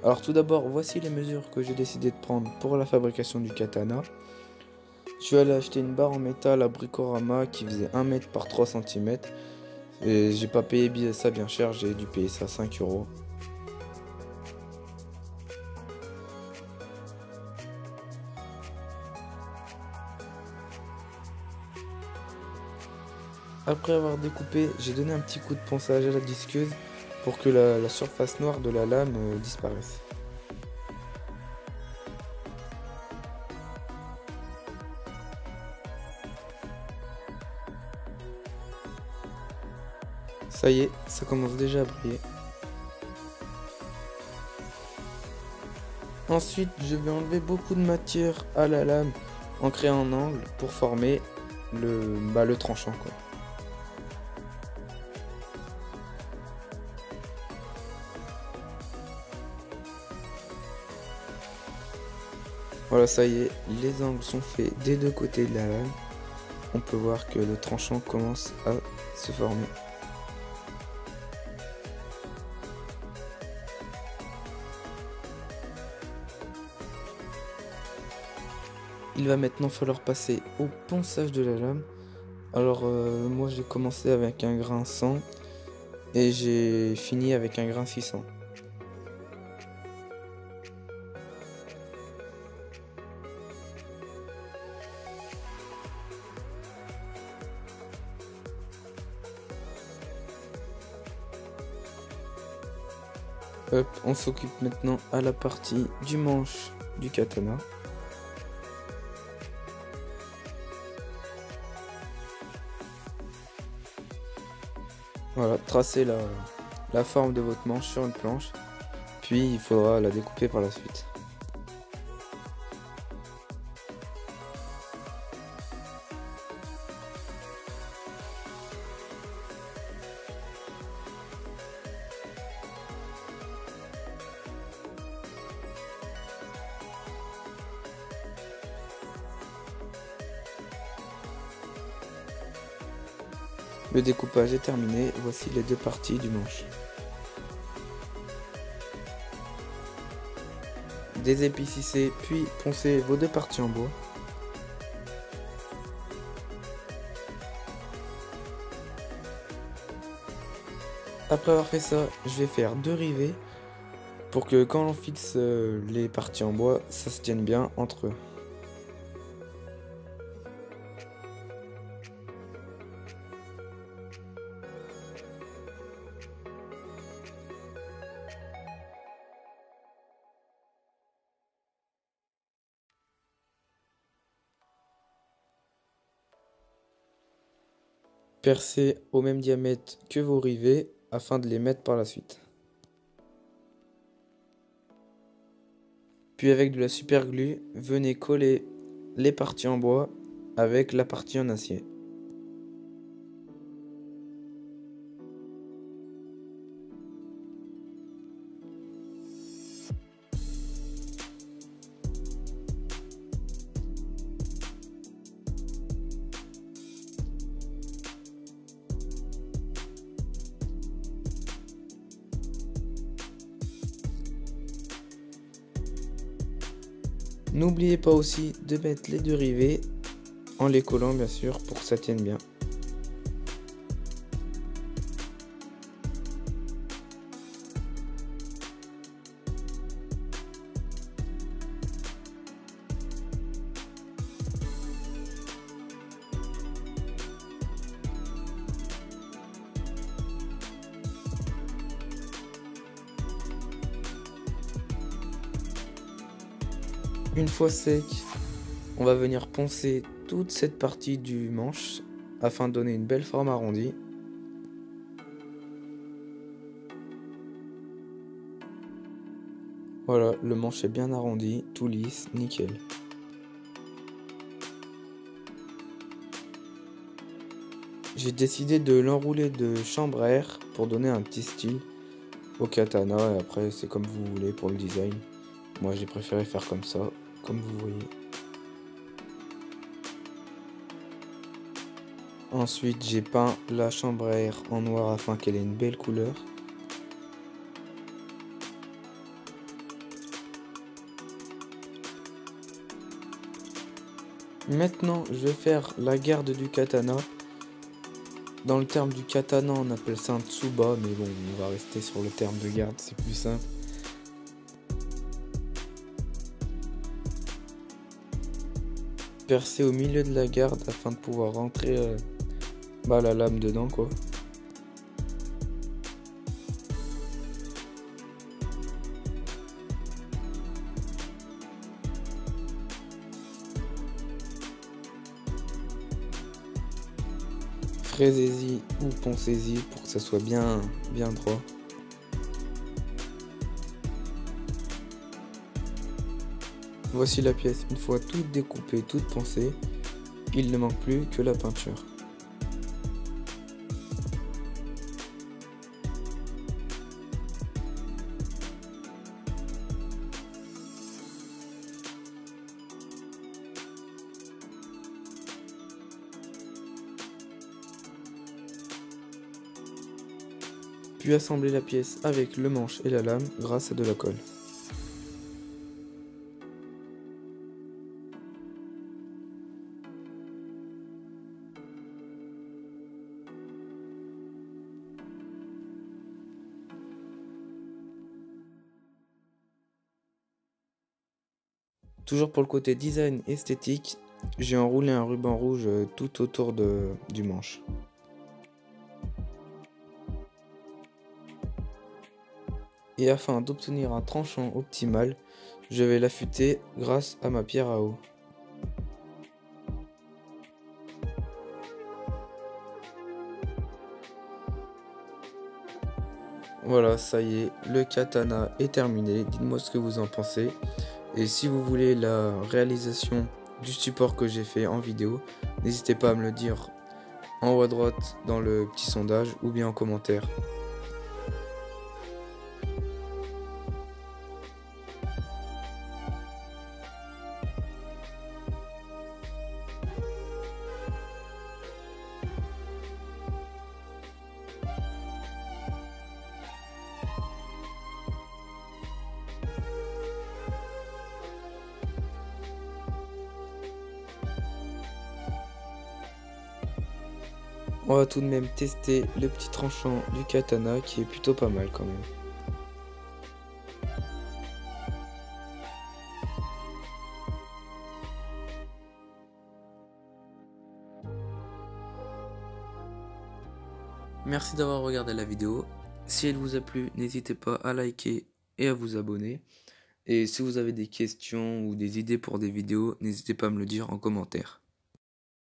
Alors tout d'abord, voici les mesures que j'ai décidé de prendre pour la fabrication du katana. Je suis allé acheter une barre en métal à Bricorama qui faisait 1 mètre par 3 cm. Et j'ai pas payé ça bien cher, j'ai dû payer ça 5 €. Après avoir découpé, j'ai donné un petit coup de ponçage à la disqueuse pour que la surface noire de la lame disparaisse. Ça y est, ça commence déjà à briller. Ensuite, je vais enlever beaucoup de matière à la lame en créant un angle pour former le tranchant, quoi. Voilà, ça y est, les angles sont faits des deux côtés de la lame. On peut voir que le tranchant commence à se former. Il va maintenant falloir passer au ponçage de la lame. Alors moi j'ai commencé avec un grain 100 et j'ai fini avec un grain 600. Hop, on s'occupe maintenant à la partie du manche du katana. Voilà, tracez la forme de votre manche sur une planche, puis il faudra la découper par la suite. Le découpage est terminé, voici les deux parties du manche. Désépicissez puis poncez vos deux parties en bois. Après avoir fait ça, je vais faire deux rivets pour que quand on fixe les parties en bois, ça se tienne bien entre eux. Percez au même diamètre que vos rivets afin de les mettre par la suite. Puis avec de la super glue, venez coller les parties en bois avec la partie en acier. N'oubliez pas aussi de mettre les deux rivets en les collant bien sûr pour que ça tienne bien. Une fois sec, on va venir poncer toute cette partie du manche afin de donner une belle forme arrondie. Voilà, le manche est bien arrondi, tout lisse, nickel. J'ai décidé de l'enrouler de chambre à air pour donner un petit style au katana et après c'est comme vous voulez pour le design. Moi j'ai préféré faire comme ça, comme vous voyez. Ensuite j'ai peint la chambre à air en noir afin qu'elle ait une belle couleur. Maintenant, je vais faire la garde du katana. Dans le terme du katana, on appelle ça un tsuba, mais bon, on va rester sur le terme de garde, c'est plus simple. Percer au milieu de la garde afin de pouvoir rentrer la lame dedans, quoi. Fraisez-y ou poncez-y pour que ça soit bien droit. Voici la pièce, une fois toute découpée, toute poncée, il ne manque plus que la peinture. Puis assembler la pièce avec le manche et la lame grâce à de la colle. Toujours pour le côté design esthétique, j'ai enroulé un ruban rouge tout autour du manche. Et afin d'obtenir un tranchant optimal, je vais l'affûter grâce à ma pierre à eau. Voilà, ça y est, le katana est terminé. Dites-moi ce que vous en pensez. Et si vous voulez la réalisation du support que j'ai fait en vidéo, n'hésitez pas à me le dire en haut à droite dans le petit sondage ou bien en commentaire. On va tout de même tester le petit tranchant du katana qui est plutôt pas mal quand même. Merci d'avoir regardé la vidéo. Si elle vous a plu, n'hésitez pas à liker et à vous abonner. Et si vous avez des questions ou des idées pour des vidéos, n'hésitez pas à me le dire en commentaire.